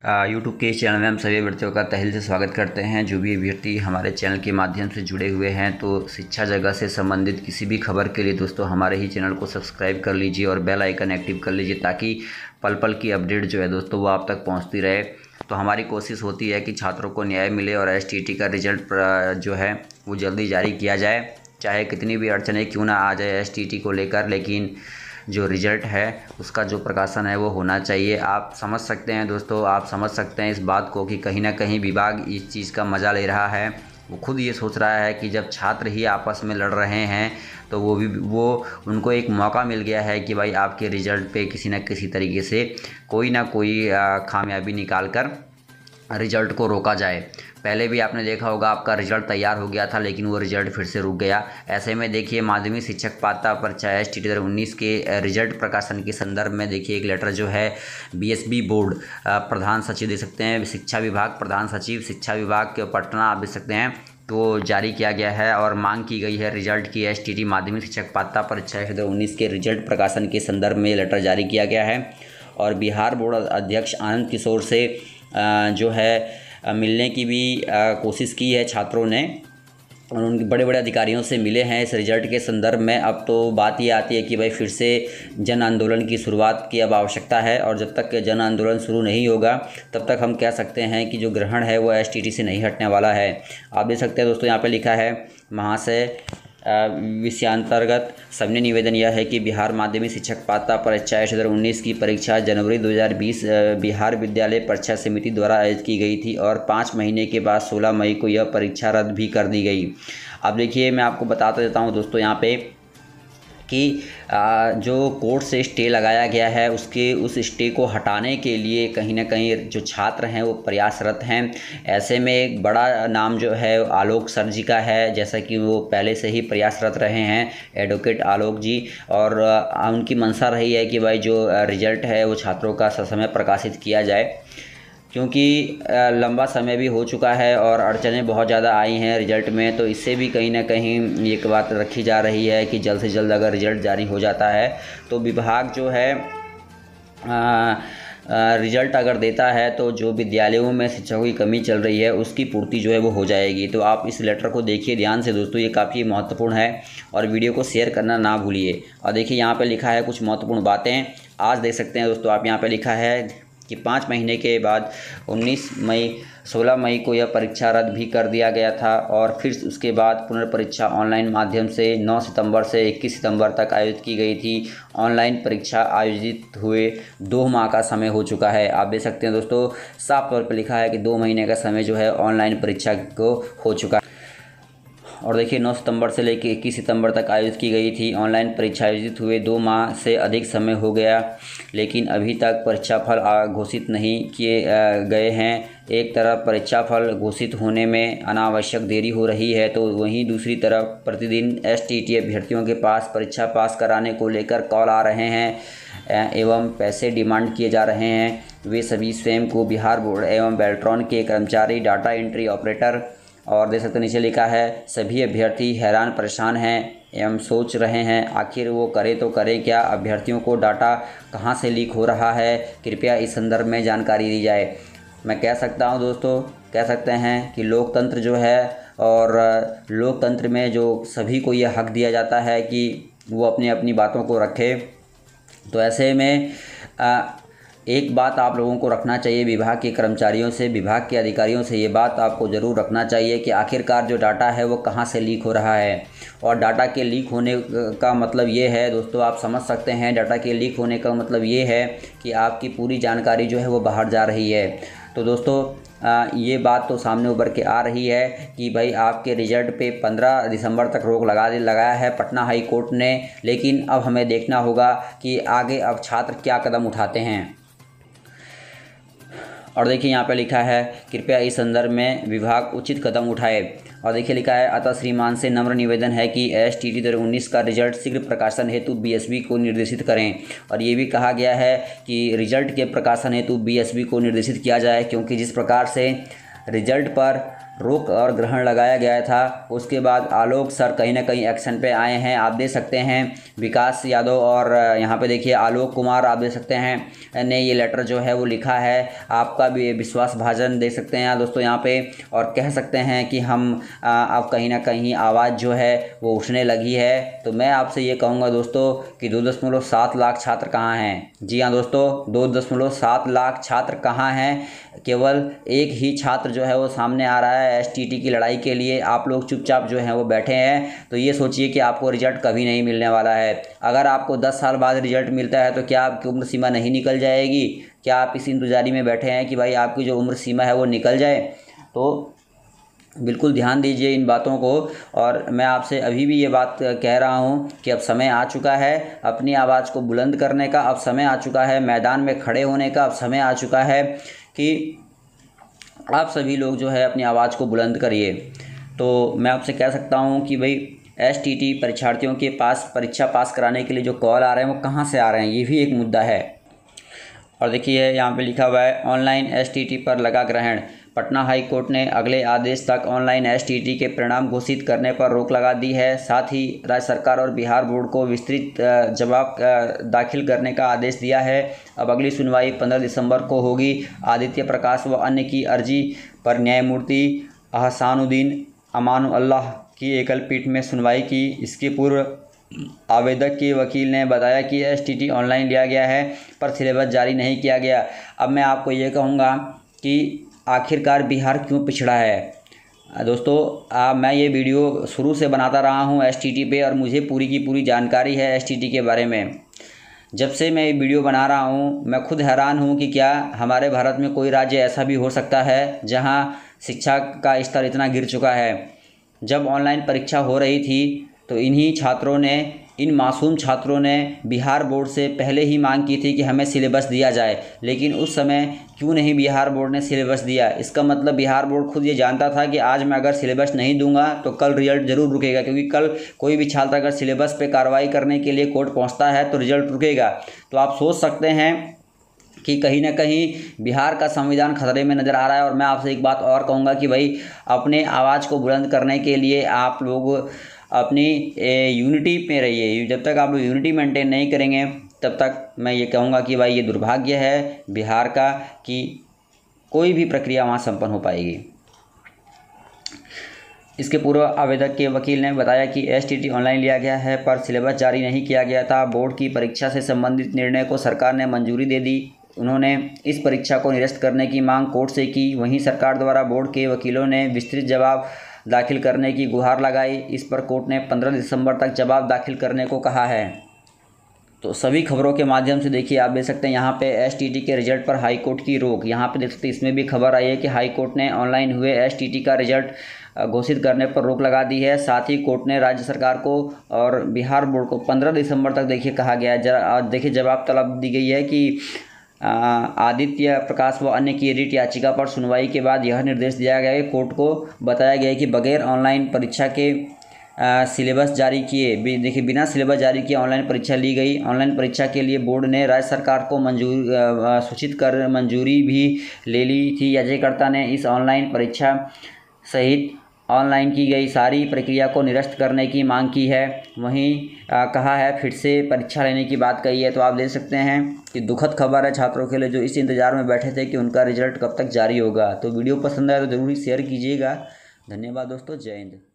YouTube के इस channel में हम सभी अभ्यर्थियों का तहे दिल से स्वागत करते हैं। जो भी अभ्यर्थी हमारे चैनल के माध्यम से जुड़े हुए हैं तो शिक्षा जगत से संबंधित किसी भी खबर के लिए दोस्तों हमारे ही चैनल को सब्सक्राइब कर लीजिए और बेल आइकन एक्टिव कर लीजिए ताकि पल पल की अपडेट जो है दोस्तों वो आप तक पहुँचती रहे। तो हमारी कोशिश होती है कि छात्रों को न्याय मिले और STT का रिजल्ट जो है वो जल्दी जारी किया जाए, चाहे कितनी भी अड़चनें क्यों ना आ जाए STT को लेकर, लेकिन जो रिज़ल्ट है उसका जो प्रकाशन है वो होना चाहिए। आप समझ सकते हैं दोस्तों, आप समझ सकते हैं इस बात को कि कहीं ना कहीं विभाग इस चीज़ का मज़ा ले रहा है। वो खुद ये सोच रहा है कि जब छात्र ही आपस में लड़ रहे हैं तो वो उनको एक मौका मिल गया है कि भाई आपके रिज़ल्ट पे किसी न किसी तरीके से कोई ना कोई खामियाबी निकाल कर रिज़ल्ट को रोका जाए। पहले भी आपने देखा होगा आपका रिज़ल्ट तैयार हो गया था लेकिन वो रिज़ल्ट फिर से रुक गया। ऐसे में देखिए माध्यमिक शिक्षक पात्रता परीक्षा STT 2019 के रिज़ल्ट प्रकाशन के संदर्भ में देखिए एक लेटर जो है BSB बोर्ड प्रधान सचिव देख सकते हैं, शिक्षा विभाग प्रधान सचिव शिक्षा विभाग के पटना आप देख सकते हैं, तो जारी किया गया है और मांग की गई है रिजल्ट की। STT माध्यमिक शिक्षक पात्रता परीक्षा 2019 के रिजल्ट प्रकाशन के संदर्भ में लेटर जारी किया गया है और बिहार बोर्ड अध्यक्ष आनंद किशोर से जो है मिलने की भी कोशिश की है छात्रों ने और उनके बड़े बड़े अधिकारियों से मिले हैं इस रिज़ल्ट के संदर्भ में। अब तो बात ये आती है कि भाई फिर से जन आंदोलन की शुरुआत की अब आवश्यकता है और जब तक जन आंदोलन शुरू नहीं होगा तब तक हम कह सकते हैं कि जो ग्रहण है वो STT से नहीं हटने वाला है। आप देख सकते हैं दोस्तों यहाँ पे लिखा है महाशय विषयांतर्गत सबने निवेदन यह है कि बिहार माध्यमिक शिक्षक पात्रता परीक्षा 2019 की परीक्षा जनवरी 2020 बिहार विद्यालय परीक्षा समिति द्वारा आयोजित की गई थी और 5 महीने के बाद 16 मई को यह परीक्षा रद्द भी कर दी गई। अब देखिए मैं आपको बताता देता हूँ दोस्तों यहाँ पे कि जो कोर्ट से स्टे लगाया गया है उस स्टे को हटाने के लिए कहीं ना कहीं जो छात्र हैं वो प्रयासरत हैं। ऐसे में एक बड़ा नाम जो है आलोक सर जी का है, जैसा कि वो पहले से ही प्रयासरत रहे हैं एडवोकेट आलोक जी, और उनकी मंशा रही है कि भाई जो रिज़ल्ट है वो छात्रों का ससमय प्रकाशित किया जाए, क्योंकि लंबा समय भी हो चुका है और अड़चनें बहुत ज़्यादा आई हैं रिज़ल्ट में। तो इससे भी कहीं ना कहीं एक बात रखी जा रही है कि जल्द से जल्द अगर रिज़ल्ट जारी हो जाता है तो विभाग जो है रिज़ल्ट अगर देता है तो जो विद्यालयों में शिक्षकों की कमी चल रही है उसकी पूर्ति जो है वो हो जाएगी। तो आप इस लेटर को देखिए ध्यान से दोस्तों, ये काफ़ी महत्वपूर्ण है और वीडियो को शेयर करना ना भूलिए। और देखिए यहाँ पे लिखा है कुछ महत्वपूर्ण बातें, आज देख सकते हैं दोस्तों आप, यहाँ पे लिखा है कि 5 महीने के बाद 16 मई को यह परीक्षा रद्द भी कर दिया गया था और फिर उसके बाद पुनर्परीक्षा ऑनलाइन माध्यम से 9 सितंबर से 21 सितंबर तक आयोजित की गई थी। ऑनलाइन परीक्षा आयोजित हुए 2 माह का समय हो चुका है। आप देख सकते हैं दोस्तों साफ तौर पर लिखा है कि 2 महीने का समय जो है ऑनलाइन परीक्षा को हो चुका है। और देखिए 9 सितंबर से लेकर 21 सितंबर तक आयोजित की गई थी ऑनलाइन परीक्षा, आयोजित हुए 2 माह से अधिक समय हो गया लेकिन अभी तक परीक्षा फल घोषित नहीं किए गए हैं। एक तरफ परीक्षा फल घोषित होने में अनावश्यक देरी हो रही है तो वहीं दूसरी तरफ प्रतिदिन STT अभ्यर्थियों के पास परीक्षा पास कराने को लेकर कॉल आ रहे हैं एवं पैसे डिमांड किए जा रहे हैं। वे सभी स्वयं को बिहार बोर्ड एवं बेल्ट्रॉन के कर्मचारी, डाटा एंट्री ऑपरेटर, और देख सकते नीचे लिखा है सभी अभ्यर्थी हैरान परेशान हैं एवं सोच रहे हैं आखिर वो करे तो करें क्या, अभ्यर्थियों को डाटा कहां से लीक हो रहा है, कृपया इस संदर्भ में जानकारी दी जाए। मैं कह सकता हूं दोस्तों, कह सकते हैं कि लोकतंत्र जो है और लोकतंत्र में जो सभी को ये हक दिया जाता है कि वो अपनी अपनी बातों को रखे। तो ऐसे में एक बात आप लोगों को रखना चाहिए, विभाग के कर्मचारियों से, विभाग के अधिकारियों से ये बात आपको ज़रूर रखना चाहिए कि आखिरकार जो डाटा है वो कहाँ से लीक हो रहा है। और डाटा के लीक होने का मतलब ये है दोस्तों, आप समझ सकते हैं डाटा के लीक होने का मतलब ये है कि आपकी पूरी जानकारी जो है वो बाहर जा रही है। तो दोस्तों ये बात तो सामने उभर के आ रही है कि भाई आपके रिजल्ट पे 15 दिसंबर तक रोक लगाया है पटना हाई कोर्ट ने, लेकिन अब हमें देखना होगा कि आगे अब छात्र क्या कदम उठाते हैं। और देखिए यहाँ पे लिखा है कृपया इस संदर्भ में विभाग उचित कदम उठाए। और देखिए लिखा है अतः श्रीमान से नम्र निवेदन है कि STT 2019 का रिजल्ट शीघ्र प्रकाशन हेतु BSB को निर्देशित करें। और ये भी कहा गया है कि रिजल्ट के प्रकाशन हेतु BSB को निर्देशित किया जाए, क्योंकि जिस प्रकार से रिजल्ट पर रोक और ग्रहण लगाया गया था। उसके बाद आलोक सर कहीं ना कहीं एक्शन पे आए हैं, आप देख सकते हैं। विकास यादव और यहाँ पे देखिए आलोक कुमार आप देख सकते हैं ने ये लेटर जो है वो लिखा है। आपका भी विश्वास भाजन देख सकते हैं दोस्तों यहाँ पे, और कह सकते हैं कि हम अब कहीं ना कहीं आवाज़ जो है वो उठने लगी है। तो मैं आपसे ये कहूँगा दोस्तों कि 2.7 लाख छात्र कहाँ हैं। जी हाँ दोस्तों, 2.7 लाख छात्र कहाँ हैं। केवल एक ही छात्र जो है वो सामने आ रहा है एसटीटी की लड़ाई के लिए। आप लोग चुपचाप जो हैं वो बैठे हैं। तो ये सोचिए कि आपको रिजल्ट कभी नहीं मिलने वाला है। अगर आपको 10 साल बाद रिजल्ट मिलता है तो क्या आपकी उम्र सीमा नहीं निकल जाएगी? क्या आप इस इंतजारी में बैठे हैं कि भाई आपकी जो उम्र सीमा है वो निकल जाए? तो बिल्कुल ध्यान दीजिए इन बातों को। और मैं आपसे अभी भी ये बात कह रहा हूँ कि अब समय आ चुका है अपनी आवाज़ को बुलंद करने का, अब समय आ चुका है मैदान में खड़े होने का, अब समय आ चुका है कि आप सभी लोग जो है अपनी आवाज़ को बुलंद करिए। तो मैं आपसे कह सकता हूँ कि भाई एसटीटी परीक्षार्थियों के पास परीक्षा पास कराने के लिए जो कॉल आ रहे हैं वो कहाँ से आ रहे हैं, ये भी एक मुद्दा है। और देखिए यहाँ पे लिखा हुआ है ऑनलाइन एसटीटी पर लगा ग्रहण। पटना हाई कोर्ट ने अगले आदेश तक ऑनलाइन एसटीटी के परिणाम घोषित करने पर रोक लगा दी है। साथ ही राज्य सरकार और बिहार बोर्ड को विस्तृत जवाब दाखिल करने का आदेश दिया है। अब अगली सुनवाई 15 दिसंबर को होगी। आदित्य प्रकाश व अन्य की अर्जी पर न्यायमूर्ति अहसानुद्दीन अमानुअल्लाह की एकल पीठ में सुनवाई की। इसके पूर्व आवेदक के वकील ने बताया कि एसटीटी ऑनलाइन लिया गया है पर सिलेबस जारी नहीं किया गया। अब मैं आपको ये कहूँगा कि आखिरकार बिहार क्यों पिछड़ा है। दोस्तों मैं ये वीडियो शुरू से बनाता रहा हूँ एसटीटी पे, और मुझे पूरी की पूरी जानकारी है एसटीटी के बारे में। जब से मैं ये वीडियो बना रहा हूँ मैं खुद हैरान हूँ कि क्या हमारे भारत में कोई राज्य ऐसा भी हो सकता है जहाँ शिक्षा का स्तर इतना गिर चुका है। जब ऑनलाइन परीक्षा हो रही थी तो इन्हीं छात्रों ने, इन मासूम छात्रों ने बिहार बोर्ड से पहले ही मांग की थी कि हमें सिलेबस दिया जाए, लेकिन उस समय क्यों नहीं बिहार बोर्ड ने सिलेबस दिया। इसका मतलब बिहार बोर्ड खुद ये जानता था कि आज मैं अगर सिलेबस नहीं दूंगा तो कल रिजल्ट ज़रूर रुकेगा, क्योंकि कल कोई भी छात्र अगर सिलेबस पे कार्रवाई करने के लिए कोर्ट पहुंचता है तो रिजल्ट रुकेगा। तो आप सोच सकते हैं कि कहीं ना कहीं बिहार का संविधान खतरे में नज़र आ रहा है। और मैं आपसे एक बात और कहूँगा कि भाई अपने आवाज़ को बुलंद करने के लिए आप लोग अपनी यूनिटी में रहिए। जब तक आप लोग यूनिटी मेंटेन नहीं करेंगे तब तक मैं ये कहूँगा कि भाई ये दुर्भाग्य है बिहार का कि कोई भी प्रक्रिया वहाँ संपन्न हो पाएगी। इसके पूर्व आवेदक के वकील ने बताया कि एसटीटी ऑनलाइन लिया गया है पर सिलेबस जारी नहीं किया गया था। बोर्ड की परीक्षा से संबंधित निर्णय को सरकार ने मंजूरी दे दी। उन्होंने इस परीक्षा को निरस्त करने की मांग कोर्ट से की। वहीं सरकार द्वारा बोर्ड के वकीलों ने विस्तृत जवाब दाखिल करने की गुहार लगाई। इस पर कोर्ट ने 15 दिसंबर तक जवाब दाखिल करने को कहा है। तो सभी खबरों के माध्यम से देखिए आप देख सकते हैं यहाँ पे एसटीटी के रिजल्ट पर हाई कोर्ट की रोक। यहाँ पे देख सकते हैं इसमें भी खबर आई है कि हाई कोर्ट ने ऑनलाइन हुए एसटीटी का रिजल्ट घोषित करने पर रोक लगा दी है। साथ ही कोर्ट ने राज्य सरकार को और बिहार बोर्ड को 15 दिसंबर तक देखिए कहा गया है। देखिए जवाब तलब दी गई है कि आदित्य प्रकाश व अन्य की रिट याचिका पर सुनवाई के बाद यह निर्देश दिया गया है। कोर्ट को बताया गया है कि बगैर ऑनलाइन परीक्षा के सिलेबस जारी किए, देखिए बिना सिलेबस जारी किए ऑनलाइन परीक्षा ली गई। ऑनलाइन परीक्षा के लिए बोर्ड ने राज्य सरकार को सूचित कर मंजूरी भी ले ली थी। याचिकाकर्ता ने इस ऑनलाइन परीक्षा सहित ऑनलाइन की गई सारी प्रक्रिया को निरस्त करने की मांग की है। वहीं कहा है फिर से परीक्षा लेने की बात कही है। तो आप देख सकते हैं कि दुखद खबर है छात्रों के लिए जो इस इंतज़ार में बैठे थे कि उनका रिजल्ट कब तक जारी होगा। तो वीडियो पसंद आया तो ज़रूर शेयर कीजिएगा। धन्यवाद दोस्तों, जय हिंद।